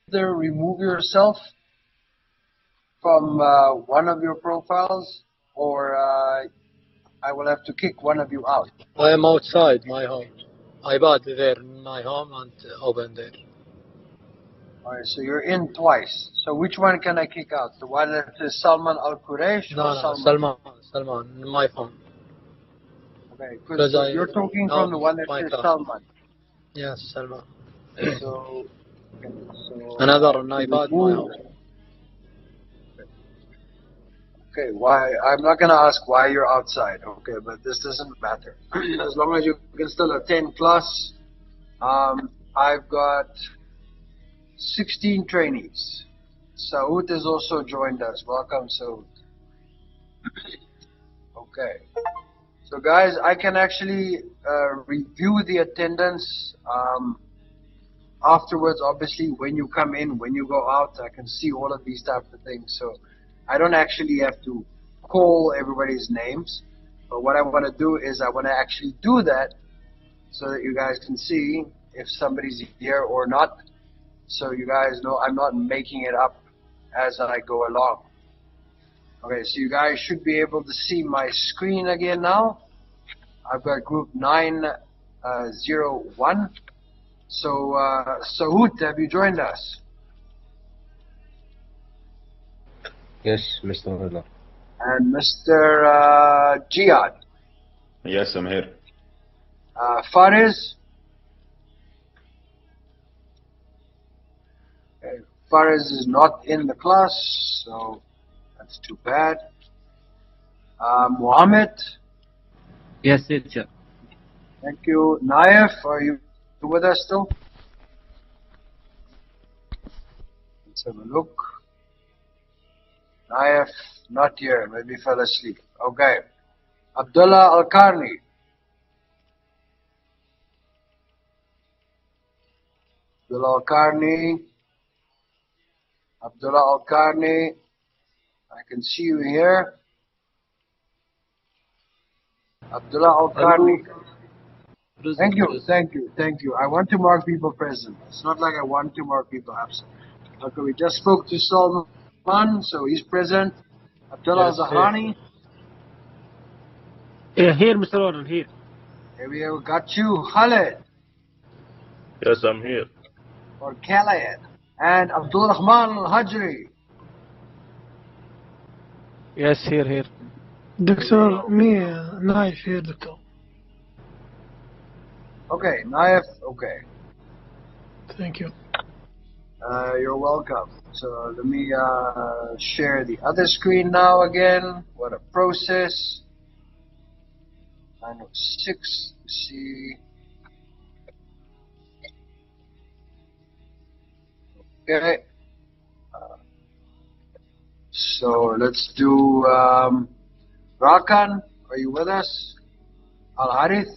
either remove yourself from one of your profiles, or I will have to kick one of you out. I am outside my home. I bought there in my home and open there. Alright, so you're in twice. So which one can I kick out? The one that says Salman Al Quraish or No, Salman? Salman, my phone. Okay, because you're talking from the one that says Salman. Yes, Salman. So, okay, so Another on iPad, my home. Okay, why? I'm not gonna ask why you're outside. Okay, but this doesn't matter as long as you can still attend class. I've got 16 trainees. Saud has also joined us. Welcome, Saud. Okay. So guys, I can actually review the attendance afterwards. Obviously, when you come in, when you go out, I can see all of these types of things. So I don't actually have to call everybody's names. But what I want to do is I want to actually do that so that you guys can see if somebody's here or not. So you guys know I'm not making it up as I go along. Okay, so you guys should be able to see my screen again now. I've got group 901. So, Saud, have you joined us? Yes, Mr. Rida. And Mr. Jihad? Yes, I'm here. Fariz? Okay, Fariz is not in the class, so that's too bad. Mohammed? Yes, teacher. Thank you. Naif, are you with us still? Let's have a look. Naif, not here. Maybe fell asleep. Okay. Abdullah Al-Karni. Abdullah Al-Karni. Abdullah Al-Karni. I can see you here. Abdullah Al-Karni. Thank you. I want to mark people present. It's not like I want to mark people absent. Okay, we just spoke to Salman, so he's present. Abdullah Zahrani. Here, Mr. Warren, here. Here we got you. Khaled. Yes, I'm here. Or Khaled. And Abdul Rahman Al-Hajri. Yes, here. Doctor, me, Naif here, Doctor. Okay, Naif, okay. Thank you. You're welcome. So let me share the other screen now again. What a process. 906, see. Okay. So let's do Rakan. Are you with us? Al Harith.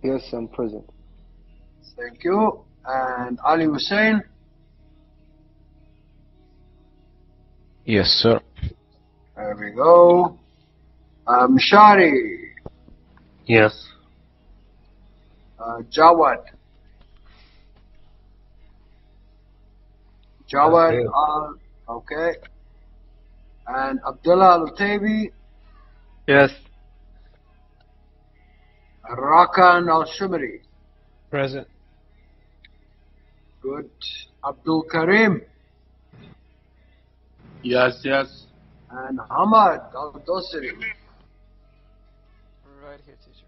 Yes, I'm present. Thank you. And Ali Hussein. Yes, sir. There we go. Shari. Yes. Jawad. Jawad, okay. And Abdullah Al-Taybi. Yes. Rakan Al-Shumri. Present. Good. Abdul Karim. Yes. And Hamad Al-Dosri. Right here, teacher.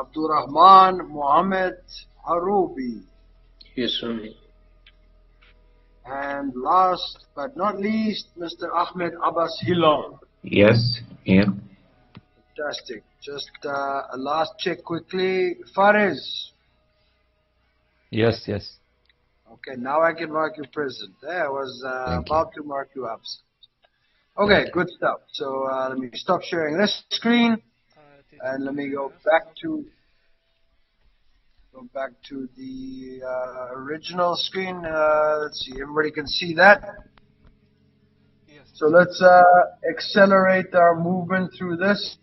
Abdul Rahman Muhammad Harubi. Yes, I'm here. And last but not least, Mr. Ahmed Abbas Hilal. Yes, here. Fantastic. Just a last check quickly. Fariz. Yes. Okay, now I can mark you present. I was about to mark you absent. Okay, good stuff. So let me stop sharing this screen, and let me go back to the original screen. Let's see, everybody can see that. Yes. So let's accelerate our movement through this.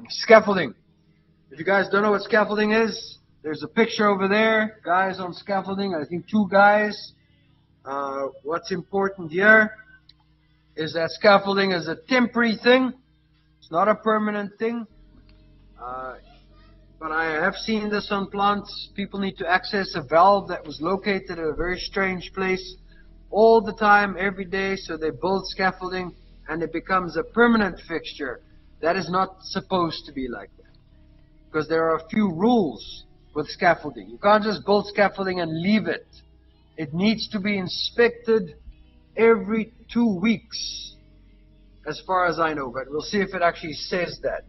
Scaffolding. If you guys don't know what scaffolding is, there's a picture over there. Guys on scaffolding, I think 2 guys. What's important here is that scaffolding is a temporary thing. It's not a permanent thing. But I have seen this on plants. People need to access a valve that was located at a very strange place all the time, every day. So they build scaffolding and it becomes a permanent fixture. That is not supposed to be like that. Because there are a few rules with scaffolding. You can't just build scaffolding and leave it. It needs to be inspected every 2 weeks, as far as I know. But we'll see if it actually says that.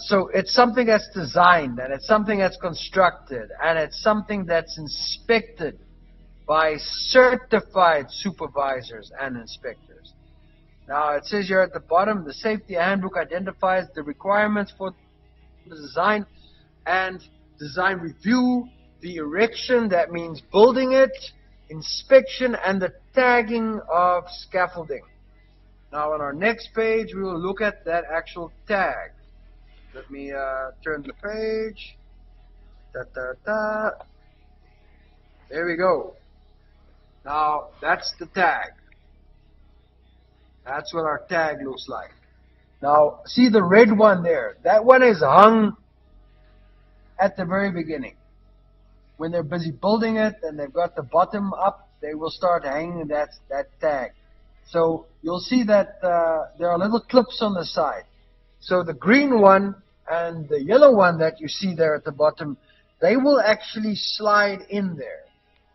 So it's something that's designed, and it's something that's constructed, and it's something that's inspected by certified supervisors and inspectors. Now it says here at the bottom, the safety handbook identifies the requirements for the design and design review, the erection, that means building it, inspection, and the tagging of scaffolding. Now on our next page, we will look at that actual tag. Let me turn the page. There we go. Now, that's the tag. That's what our tag looks like. Now, see the red one there? That one is hung at the very beginning. When they're busy building it and they've got the bottom up, they will start hanging that tag. So, you'll see that there are little clips on the side. So the green one and the yellow one that you see there at the bottom, they will actually slide in there.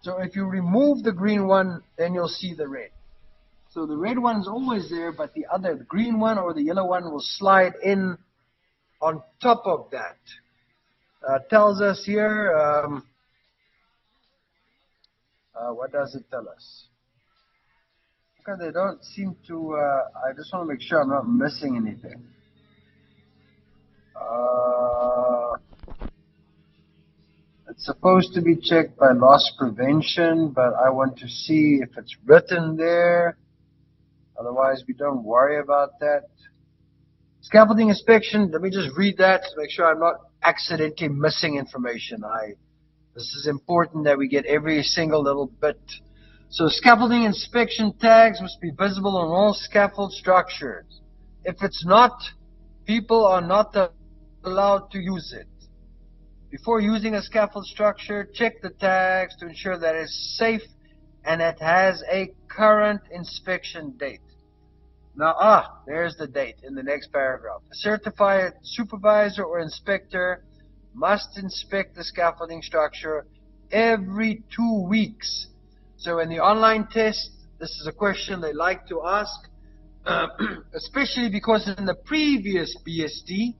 So if you remove the green one, then you'll see the red. So the red one's always there, but the green one or the yellow one will slide in on top of that. Tells us here, what does it tell us? Okay, they don't seem to, I just want to make sure I'm not missing anything. It's supposed to be checked by loss prevention, but I want to see if it's written there. Otherwise, we don't worry about that. Scaffolding inspection, let me just read that to make sure I'm not accidentally missing information. This is important that we get every single little bit. So scaffolding inspection tags must be visible on all scaffold structures. If it's not, people are not allowed to use it. Before using a scaffold structure, check the tags to ensure that it's safe and it has a current inspection date. Now, there's the date in the next paragraph. A certified supervisor or inspector must inspect the scaffolding structure every 2 weeks. So in the online test, this is a question they like to ask, especially because in the previous BSD,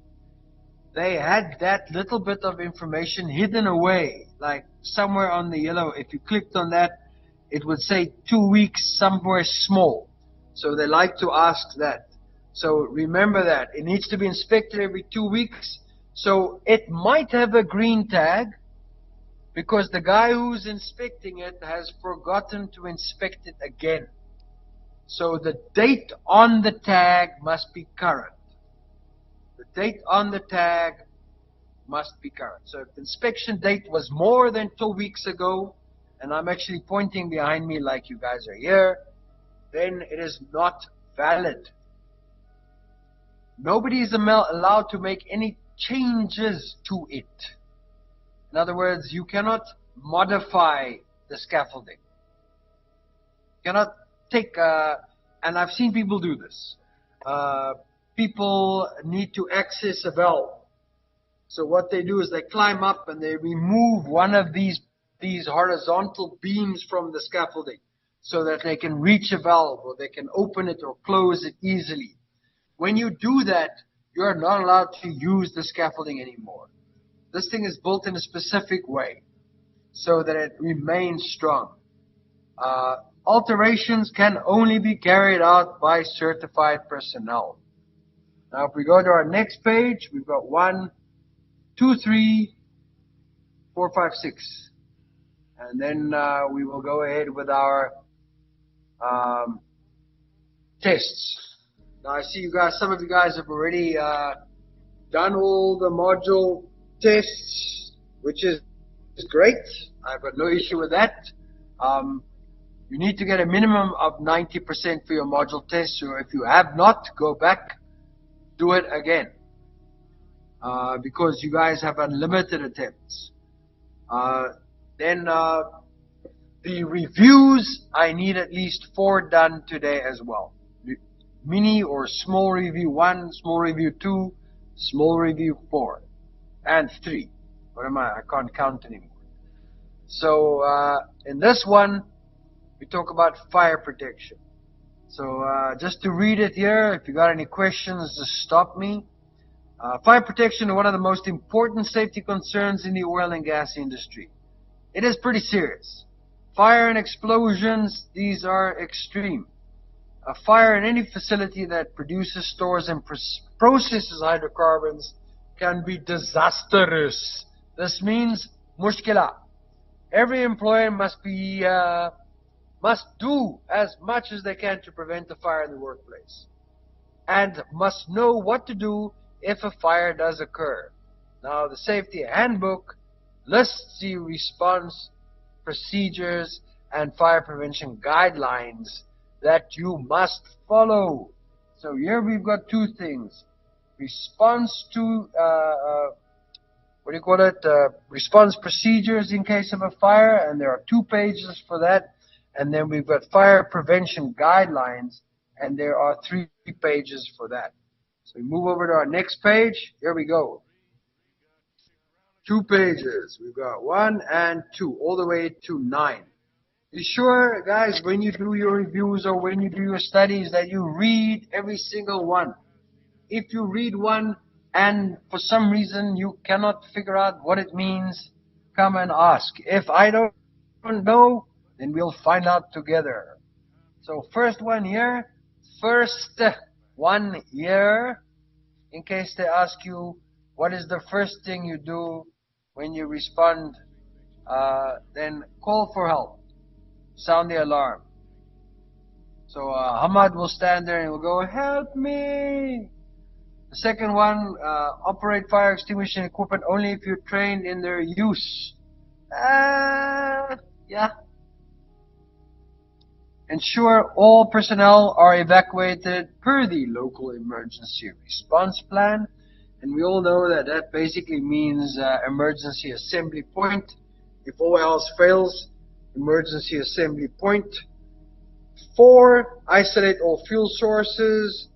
they had that little bit of information hidden away, like somewhere on the yellow. If you clicked on that, it would say 2 weeks somewhere small. So they like to ask that. So remember that. It needs to be inspected every 2 weeks. So it might have a green tag because the guy who's inspecting it has forgotten to inspect it again. So the date on the tag must be current. The date on the tag must be current. So if the inspection date was more than 2 weeks ago, and I'm actually pointing behind me like you guys are here, then it is not valid. Nobody is allowed to make any changes to it. In other words, you cannot modify the scaffolding. You cannot take, and I've seen people do this. People need to access a valve. So what they do is they climb up and they remove one of these horizontal beams from the scaffolding so that they can reach a valve or they can open it or close it easily. When you do that, you are not allowed to use the scaffolding anymore. This thing is built in a specific way so that it remains strong. Alterations can only be carried out by certified personnel. Now, if we go to our next page, we've got 1, 2, 3, 4, 5, 6. And then we will go ahead with our tests. Now, I see you guys, some of you guys have already done all the module tests, which is great. I've got no issue with that. You need to get a minimum of 90% for your module test. So if you have not, go back, do it again. Because you guys have unlimited attempts. Then the reviews, I need at least 4 done today as well. Mini or small review 1, small review 2, small review 4, and 3. What am I can't count anymore. So in this one, we talk about fire protection. So just to read it here, if you got any questions, just stop me. Fire protection is one of the most important safety concerns in the oil and gas industry. It is pretty serious. Fire and explosions, these are extreme. A fire in any facility that produces, stores, and processes hydrocarbons can be disastrous. This means mushkila. Every employer must do as much as they can to prevent a fire in the workplace, and must know what to do if a fire does occur. Now, the safety handbook lists the response procedures and fire prevention guidelines that you must follow. So here we've got 2 things. Response to, response procedures in case of a fire, and there are 2 pages for that. And then we've got fire prevention guidelines, and there are 3 pages for that. So we move over to our next page. Here we go. 2 pages. We've got 1 and 2, all the way to 9. Be sure, guys, when you do your reviews or when you do your studies, that you read every single one. If you read one and for some reason you cannot figure out what it means, come and ask. If I don't know, then we'll find out together. So first one here, in case they ask you what is the first thing you do when you respond, then call for help. Sound the alarm. So Hamad will stand there and will go, help me. The second one, operate fire extinguishing equipment only if you're trained in their use. Yeah. Ensure all personnel are evacuated per the local emergency response plan. And we all know that that basically means emergency assembly point. If all else fails, emergency assembly point. 4, isolate all fuel sources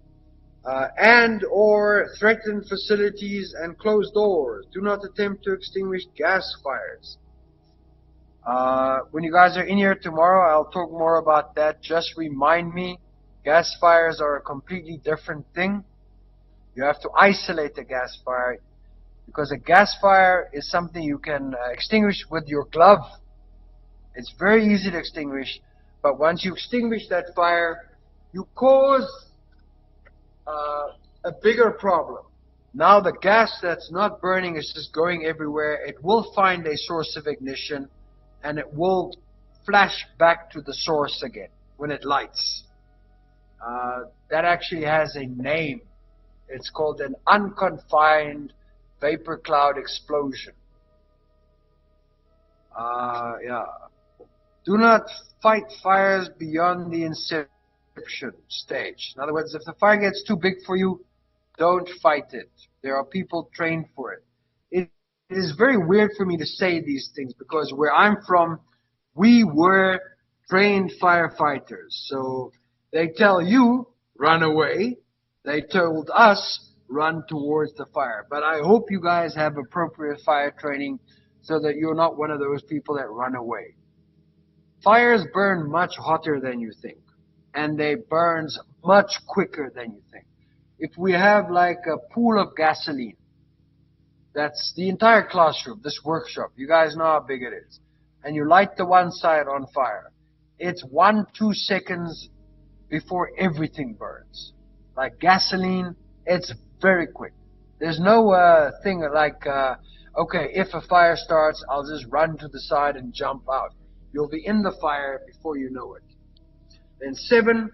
and or threatened facilities and close doors. Do not attempt to extinguish gas fires. When you guys are in here tomorrow, I'll talk more about that. Just remind me, gas fires are a completely different thing. You have to isolate the gas fire, because a gas fire is something you can extinguish with your glove. It's very easy to extinguish, but once you extinguish that fire, you cause a bigger problem. Now the gas that's not burning is just going everywhere. It will find a source of ignition, and it will flash back to the source again when it lights. That actually has a name. It's called an unconfined vapor cloud explosion. Do not fight fires beyond the inception stage. In other words, if the fire gets too big for you, don't fight it. There are people trained for it. It is very weird for me to say these things, because where I'm from, we were trained firefighters. So they tell you, run away. They told us, run towards the fire. But I hope you guys have appropriate fire training so that you're not one of those people that run away. Fires burn much hotter than you think, and they burn much quicker than you think. If we have like a pool of gasoline, that's the entire classroom, this workshop, you guys know how big it is, and you light the one side on fire, it's 1-2 seconds before everything burns. Like gasoline, it's very quick. There's no thing like, okay, if a fire starts, I'll just run to the side and jump out. You'll be in the fire before you know it. Then 7,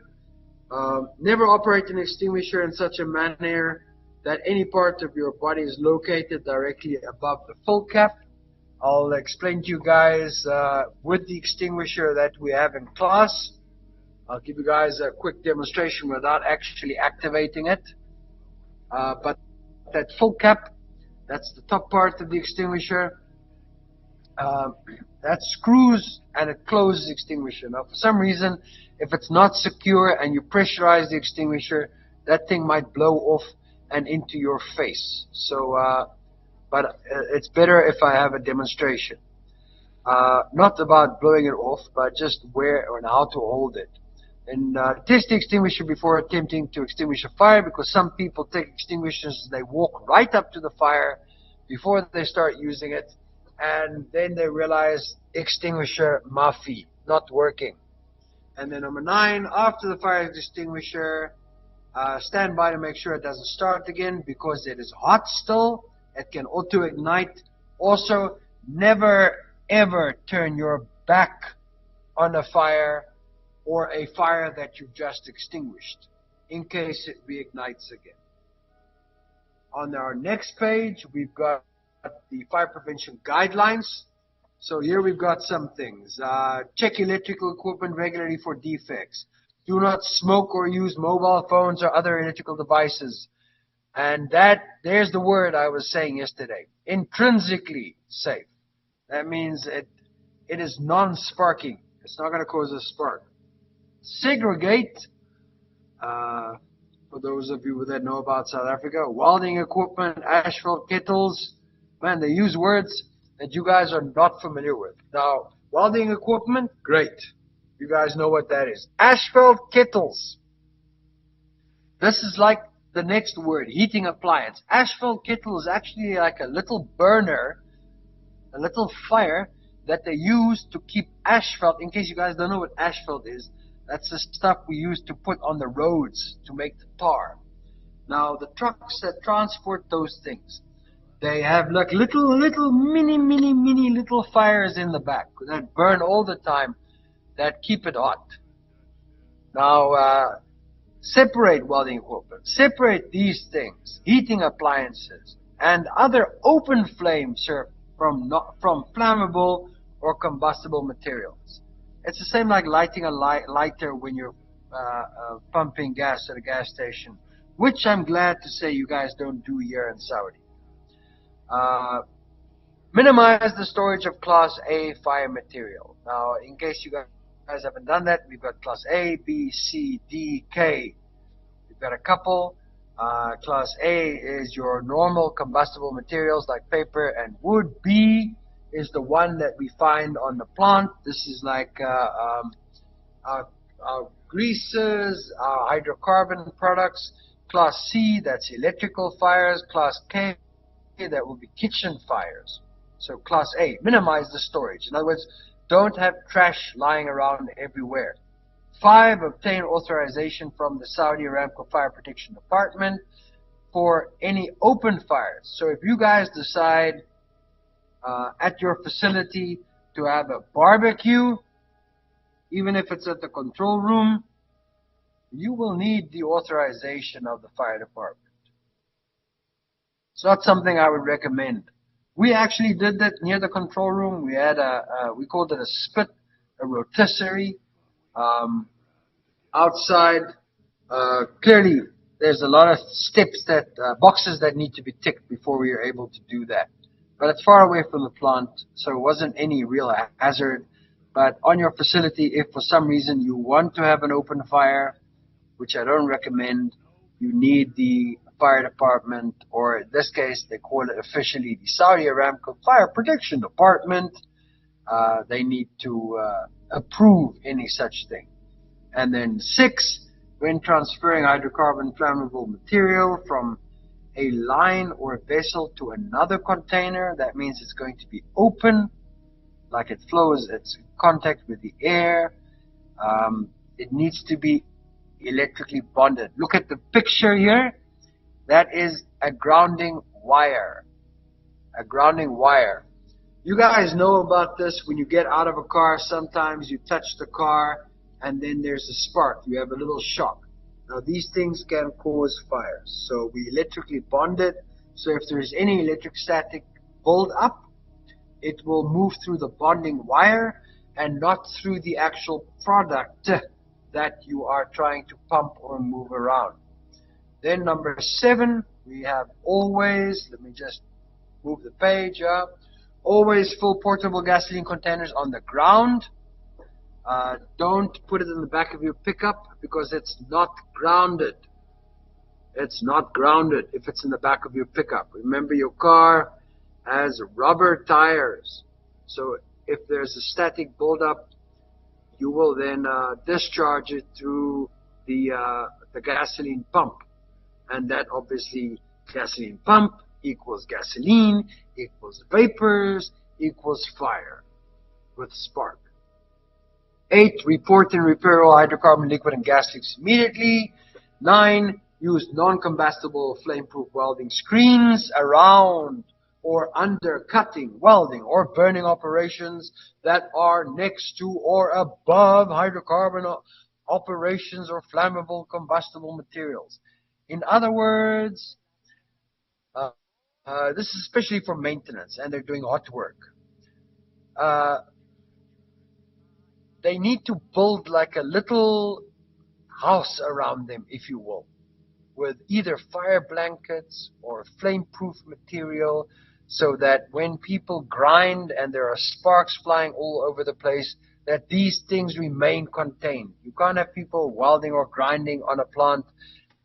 never operate an extinguisher in such a manner that any part of your body is located directly above the full cap. I'll explain to you guys with the extinguisher that we have in class. I'll give you guys a quick demonstration without actually activating it. But that full cap, that's the top part of the extinguisher. That screws and it closes the extinguisher. Now, for some reason, if it's not secure and you pressurize the extinguisher, that thing might blow off and into your face. So, but it's better if I have a demonstration. Not about blowing it off, but just where and how to hold it. And test the extinguisher before attempting to extinguish a fire, because some people take extinguishers, they walk right up to the fire before they start using it, and then they realize extinguisher mafi, not working. And then number 9, after the fire extinguisher, stand by to make sure it doesn't start again, because it is hot still. It can auto-ignite. Also, never ever turn your back on a fire or a fire that you've just extinguished, in case it reignites again. On our next page, we've got the fire prevention guidelines. So here we've got some things. Check electrical equipment regularly for defects. Do not smoke or use mobile phones or other electrical devices. And there's the word I was saying yesterday. Intrinsically safe. That means it is non-sparking. It's not going to cause a spark. Segregate, for those of you that know about South Africa, welding equipment, asphalt kettles. Man, they use words that you guys are not familiar with. Now, welding equipment, great. You guys know what that is. Asphalt kettles. This is like the next word, heating appliance. Asphalt kettle is actually like a little burner, a little fire that they use to keep asphalt. In case you guys don't know what asphalt is, that's the stuff we use to put on the roads to make the tar. Now, the trucks that transport those things, they have like little mini little fires in the back that burn all the time, that keep it hot. Now, separate welding equipment. Separate these things, heating appliances, and other open flames from flammable or combustible materials. It's the same like lighting a lighter when you're pumping gas at a gas station, which I'm glad to say you guys don't do here in Saudi. Minimize the storage of Class A fire material. Now, in case you guys haven't done that, we've got Class A, B, C, D, K. We've got a couple. Class A is your normal combustible materials like paper and wood. B is the one that we find on the plant. This is like our greases, our hydrocarbon products. Class C, that's electrical fires. Class K, that will be kitchen fires. So Class A, minimize the storage. In other words, don't have trash lying around everywhere. 5, obtain authorization from the Saudi Aramco Fire Protection Department for any open fires. So if you guys decide at your facility to have a barbecue, even if it's at the control room, you will need the authorization of the fire department. It's not something I would recommend. We actually did that near the control room. We had we called it a spit, a rotisserie. Outside, clearly there's a lot of steps boxes that need to be ticked before we are able to do that. But it's far away from the plant, so it wasn't any real hazard. But on your facility, if for some reason you want to have an open fire, which I don't recommend, you need the fire department, or in this case, they call it officially the Saudi Aramco Fire Protection Department. They need to approve any such thing. And then 6, when transferring hydrocarbon flammable material from a line or a vessel to another container, that means it's going to be open, like it flows, it's in contact with the air. It needs to be electrically bonded. Look at the picture here. That is a grounding wire. A grounding wire. You guys know about this. When you get out of a car, sometimes you touch the car and then there's a spark. You have a little shock. Now these things can cause fires. So we electrically bond it. So if there is any electrostatic build up, it will move through the bonding wire and not through the actual product that you are trying to pump or move around. Then number 7, we have always, let me just move the page up, always fill portable gasoline containers on the ground. Don't put it in the back of your pickup because it's not grounded. It's not grounded if it's in the back of your pickup. Remember, your car has rubber tires. So if there's a static buildup, you will then discharge it through the gasoline pump. And that obviously, gasoline pump equals gasoline, equals vapors, equals fire with spark. 8, report and repair all hydrocarbon, liquid, and gas leaks immediately. 9, use non-combustible flame-proof welding screens around or under cutting, welding, or burning operations that are next to or above hydrocarbon operations or flammable combustible materials. In other words, this is especially for maintenance and they're doing hot work. They need to build like a little house around them, if you will, with either fire blankets or flame-proof material, so that when people grind and there are sparks flying all over the place, that these things remain contained. You can't have people welding or grinding on a plant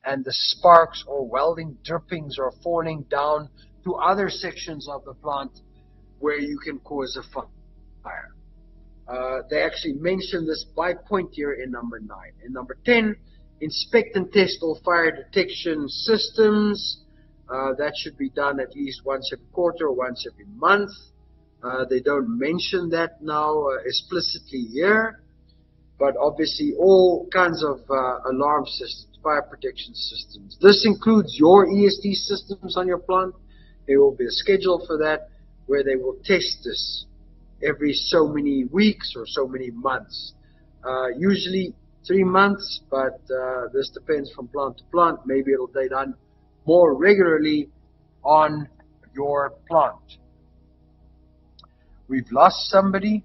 and the sparks or welding drippings are falling down to other sections of the plant where you can cause a fire. They actually mention this by point here in number 9. In number 10, inspect and test all fire detection systems. That should be done at least once every quarter or once every month. They don't mention that now explicitly here, but obviously all kinds of alarm systems, fire protection systems. This includes your ESD systems on your plant. There will be a schedule for that where they will test this every so many weeks or so many months. Usually 3 months, but this depends from plant to plant. Maybe it'll be done more regularly on your plant. We've lost somebody.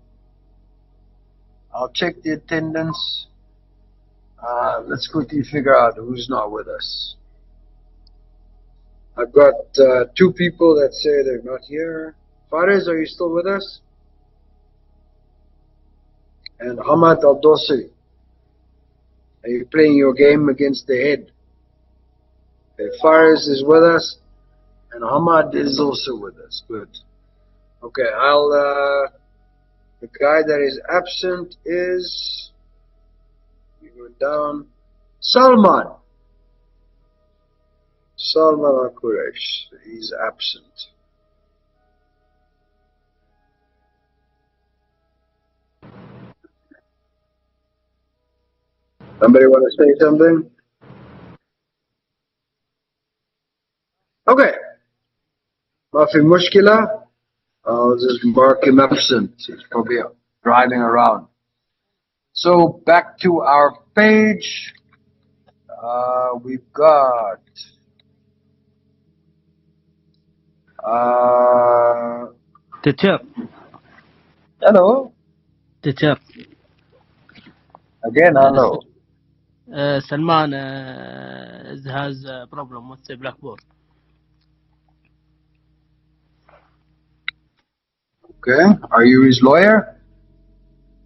I'll check the attendance. Let's quickly figure out who's not with us. I've got 2 people that say they're not here. Fares, are you still with us? And Hamad Al-Dosri, are you playing your game against the head? Fares is with us, and Hamad is also with us. Good. Okay, the guy that is absent is, you go down, Salman Al-Quraish, he's absent. Somebody want to say something? Okay. Mafi Mushkila. I'll just mark him absent. He's probably driving around. So back to our page. We've got Teacher. hello. Teacher. Again, hello. Salman has a problem with the blackboard. Okay. Are you his lawyer?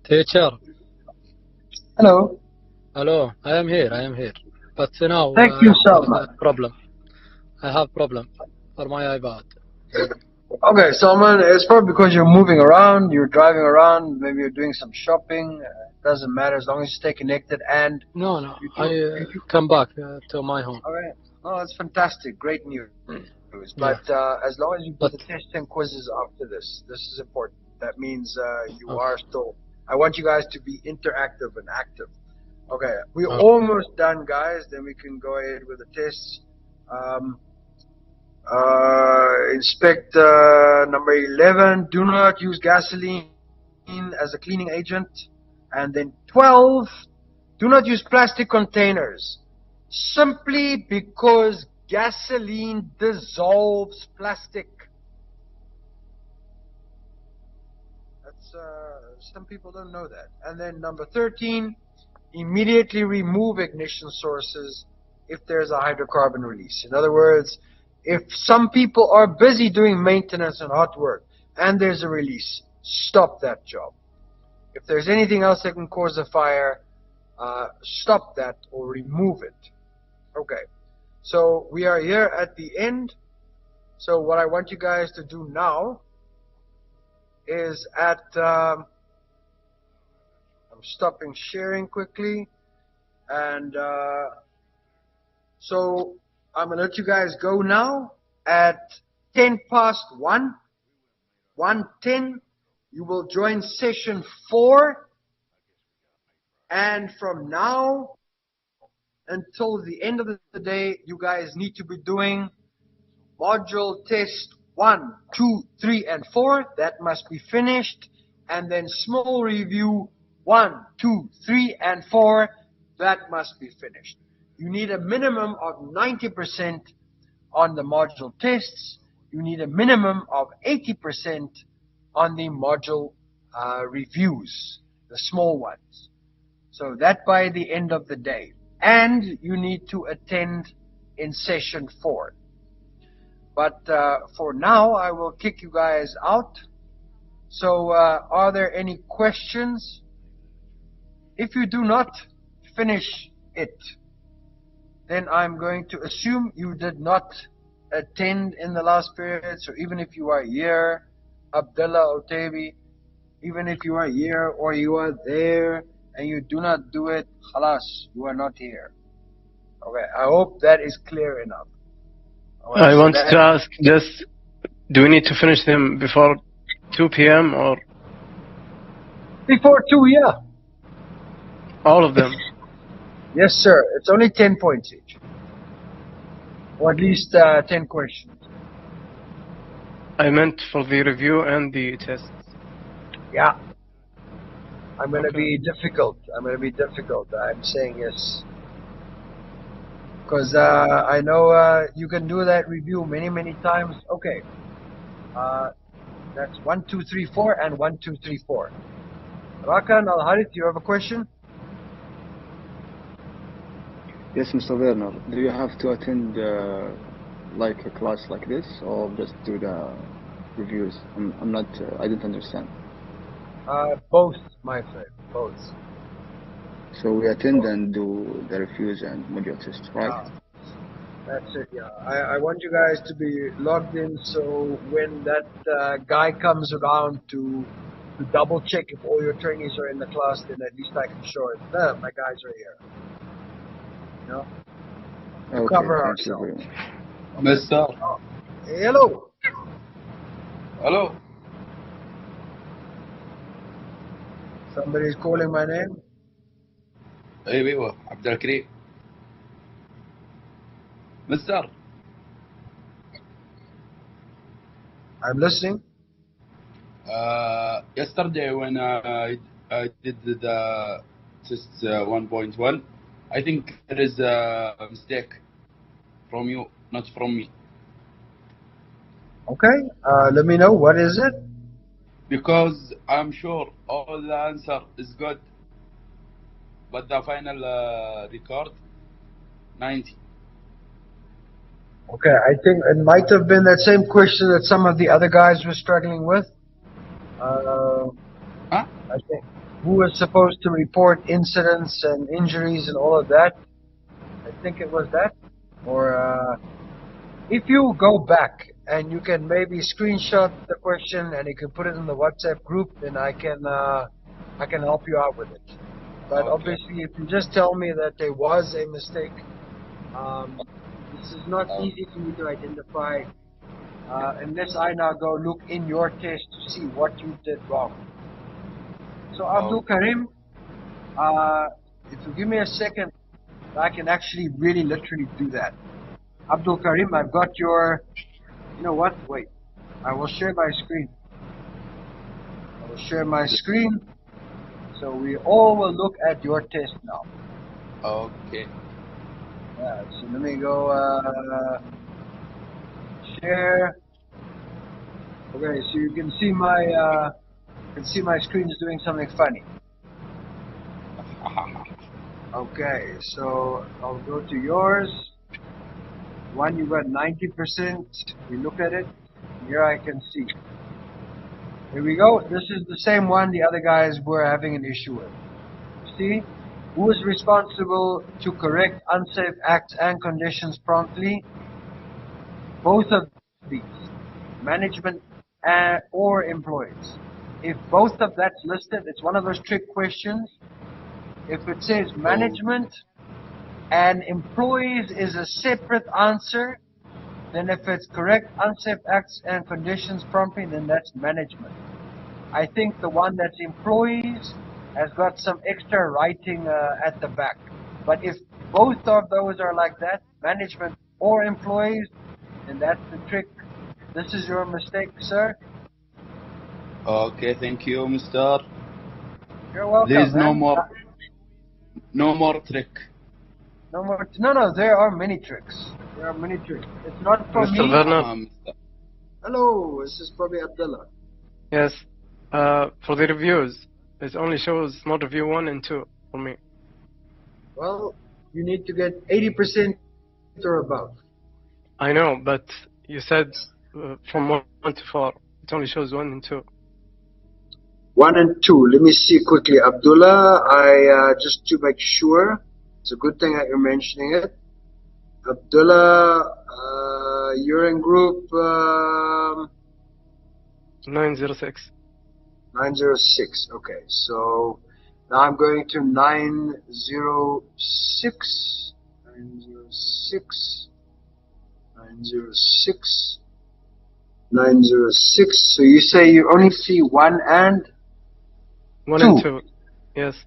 Teacher. Hello. Hello. I am here. But now Thank you, Salman. I have problem for my iPad. Okay, Salman, it's probably because you're moving around, you're driving around, maybe you're doing some shopping. Doesn't matter as long as you stay connected and... No. I come back to my home. All right. Oh, that's fantastic. Great news. But as long as you do the tests and quizzes after this is important. That means you are still... I want you guys to be interactive and active. Okay, we're almost done, guys. Then we can go ahead with the tests. Inspect number 11. Do not use gasoline as a cleaning agent. And then 12. Do not use plastic containers simply because gasoline dissolves plastic. That's some people don't know that. And then number 13, immediately remove ignition sources if there's a hydrocarbon release. In other words, if some people are busy doing maintenance and hot work and there's a release, stop that job. If there's anything else that can cause a fire, stop that or remove it. Okay, so we are here at the end. So what I want you guys to do now is I'm stopping sharing quickly, and so I'm going to let you guys go now at 10 past 1, 1:10. You will join session 4, and from now until the end of the day, you guys need to be doing module test 1, 2, 3, and 4. That must be finished, and then small review 1, 2, 3, and 4. That must be finished. You need a minimum of 90% on the module tests. You need a minimum of 80% on the module reviews, the small ones. So that by the end of the day. And you need to attend in session 4. But for now, I will kick you guys out. So are there any questions? If you do not finish it, then I'm going to assume you did not attend in the last period. So even if you are here, Abdullah Otabi, even if you are here or you are there and you do not do it, khalas, you are not here. Okay, I hope that is clear enough. I want to ask, just do we need to finish them before 2 p.m. or? Before 2, yeah. All of them? Yes, sir. It's only 10 points each. Or at least 10 questions. I meant for the review and the tests. Yeah. I'm going to be difficult. I'm saying yes. Because I know you can do that review many times. Okay. That's 1, 2, 3, 4 and 1, 2, 3, 4. Rakan Al-Harith, you have a question? Yes, Mr. Werner. Do you have to attend like a class like this, or just do the reviews? I'm not. I don't understand. Both, my friend. Both. So we attend and do the reviews and module tests, right? That's it, yeah. I want you guys to be logged in, so when that guy comes around to double check if all your trainees are in the class, then at least I can show it. My guys are here. You know? Okay, Cover thank you ourselves. very much. Mr. Hey, hello. Hello. Somebody's calling my name. ايوه عبد الكريم. Mr. I'm listening. Yesterday when I did the test 1.1, I think there is a mistake from you, not from me. Okay. Let me know. What is it? Because I'm sure all the answer is good, but the final record 90. Okay, I think it might have been that same question that some of the other guys were struggling with. I think who was supposed to report incidents and injuries and all of that. I think it was that. Or if you go back and you can maybe screenshot the question and you can put it in the WhatsApp group, then I can help you out with it. But Okay. obviously, if you just tell me that there was a mistake, this is not easy for me to identify unless I now go look in your test to see what you did wrong. So Abdul Karim, if you give me a second, I can actually really literally do that. Abdul Karim, I've got your, you know what, wait, I will share my screen. I will share my screen, so we all will look at your test now. Okay. Yeah, so let me go share. Okay, so you can see my screen is doing something funny. Okay, so I'll go to yours. One, you got 90%. We look at it. Here I can see. Here we go. This is the same one the other guys were having an issue with. See? Who is responsible to correct unsafe acts and conditions promptly? Both of these, management or employees. If both of that's listed, it's one of those trick questions. If it says management and employees is a separate answer, then if it's correct unsafe acts and conditions promptly, then that's management. I think the one that's employees has got some extra writing at the back. But if both of those are like that, management or employees, then that's the trick. This is your mistake, sir. Okay, thank you, Mister. You're welcome. There's no man. more trick. No more. No, there are many tricks. There are many tricks. It's not for Mr. me. Werner? Hello, this is probably Abdullah. Yes. For the reviews, it only shows mod review 1 and 2 for me. Well, you need to get 80% or above. I know, but you said from 1 to 4, it only shows 1 and 2. 1 and 2. Let me see quickly. Abdullah, just to make sure, it's a good thing that you're mentioning it. Abdullah, you're in group 906. 906. Okay, so now I'm going to 906. 906. 906. 906. So you say you only see 1 and 1 2. and 2. Yes.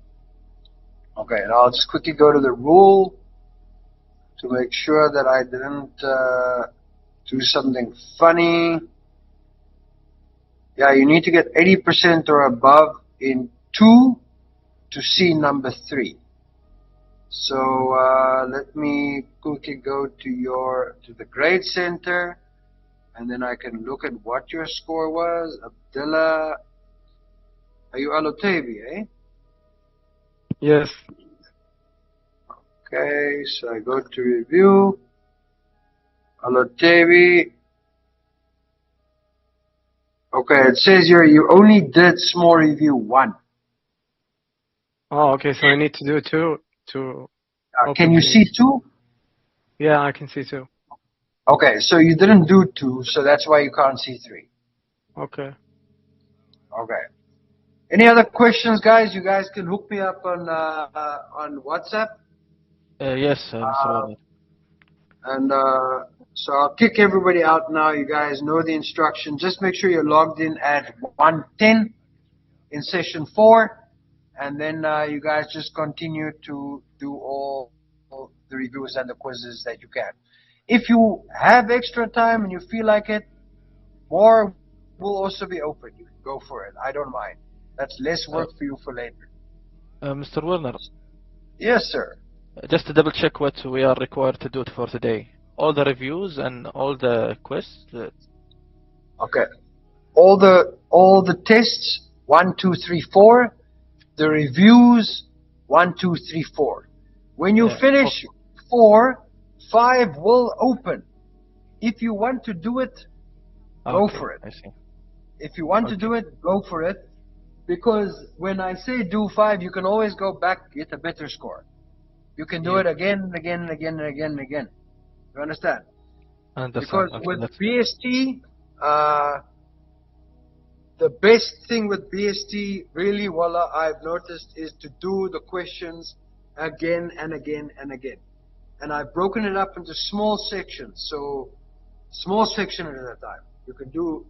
Okay, and I'll just quickly go to the rule to make sure that I didn't do something funny. Yeah, you need to get 80% or above in 2 to see number 3. So let me quickly go to the grade center, and then I can look at what your score was. Abdullah, are you Alotebi, eh? Yes. Okay, so I go to review. Alotebi. Okay, it says here you only did small review 1. Oh, okay, so I need to do 2 to... Can you see 2? Yeah, I can see 2. Okay, so you didn't do 2, so that's why you can't see 3. Okay. Okay. Any other questions, guys? You guys can hook me up on WhatsApp. Yes, Mr. Werner. And so I'll kick everybody out now. You guys know the instruction. Just make sure you're logged in at 1:10 in session 4. And then you guys just continue to do all the reviews and the quizzes that you can. If you have extra time and you feel like it, more will also be open. You can go for it. I don't mind. That's less work for you for later. Mr. Werner, Yes, sir. just to double check what we are required to do for today. All the reviews and all the quiz. Okay. All the tests 1, 2, 3, 4. The reviews 1, 2, 3, 4. When you finish 4, 5 will open. If you want to do it, go for it. I see. If you want to do it, go for it. Because when I say do 5, you can always go back, get a better score. You can do it again and again and again and again and again. You understand? Because with BST, the best thing with BST, really, wallah, I've noticed, is to do the questions again and again and again. And I've broken it up into small sections, so small section at a time. You can do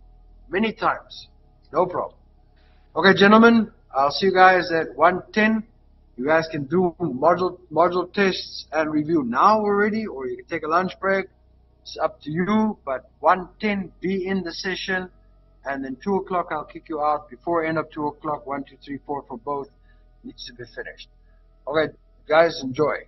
many times, no problem. Okay, gentlemen, I'll see you guys at 1:10. You guys can do module tests and review now already, or you can take a lunch break. It's up to you, but 1:10, be in the session, and then 2 o'clock I'll kick you out. Before end of 2 o'clock, 1, 2, 3, 4 for both needs to be finished. Okay, guys, enjoy.